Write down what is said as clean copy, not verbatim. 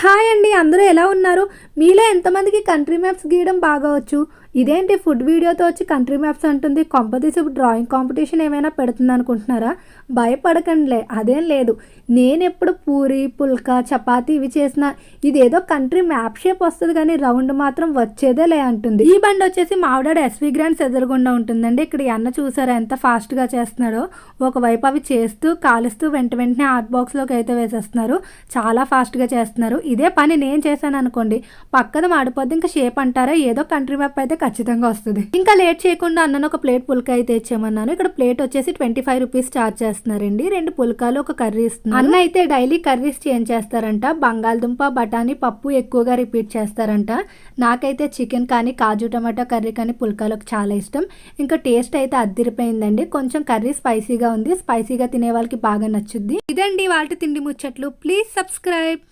Hi అండి, అందరూ ఎలా ఉన్నారు? మీలో ఎంతమందికి కంట్రీ మ్యాప్స్ గీయడం బాగా వచ్చు? ఇదేంటి ఫుడ్ వీడియోతో వచ్చి కంట్రీ మ్యాప్స్ అంటుంది? కొంపదీసి డ్రాయింగ్ కాంపిటీషన్ ఏమైనా పెడుతుంది అనుకుంటున్నారా? భయపడకండిలే, అదేం లేదు. నేను ఎప్పుడు పూరి పుల్కా చపాతీ ఇవి చేసిన ఇదేదో కంట్రీ మ్యాప్ షేప్ వస్తుంది కానీ రౌండ్ మాత్రం వచ్చేదే లే అంటుంది. ఈ బండి వచ్చేసి మావిడాడు ఎస్వి గ్రాండ్స్ ఎదురుగుండా ఉంటుందండి. ఇక్కడ ఈ అన్న చూసారా ఎంత ఫాస్ట్గా చేస్తున్నాడో. ఒకవైపు అవి చేస్తూ కాలుస్తూ వెంటనే ఆర్ట్ బాక్స్లోకి అయితే వేసేస్తున్నారు. చాలా ఫాస్ట్గా చేస్తున్నారు. ఇదే పని నేను చేశాను అనుకోండి, పక్కన మాడిపోద్ది. ఇంకా షేప్ అంటారా, ఏదో కంట్రీ మ్యాప్ అయితే ఖచ్చితంగా వస్తుంది. ఇంకా లేట్ చేయకుండా అన్నను ఒక ప్లేట్ పుల్కా అయితే ఇచ్చామన్నాను. ఇక్కడ ప్లేట్ వచ్చేసి 25 రూపీస్ చార్జ్ చేస్తున్నారండి. 2 పుల్కాలు ఒక కర్రీ ఇస్తున్నారు. అన్న అయితే డైలీ కర్రీస్ చేంజ్ చేస్తారంట. బంగాళదుంప బఠానీ పప్పు ఎక్కువగా రిపీట్ చేస్తారంట. నాకైతే చికెన్ కానీ కాజు టమాటా కర్రీ కానీ పుల్కాలకు చాలా ఇష్టం. ఇంకా టేస్ట్ అయితే అద్దిరిపోయిందండి. కొంచెం కర్రీ స్పైసీగా ఉంది. స్పైసీగా తినే వాళ్ళకి బాగా నచ్చుద్ది. ఇదండి వాటి తిండి ముచ్చట్లు. Please subscribe.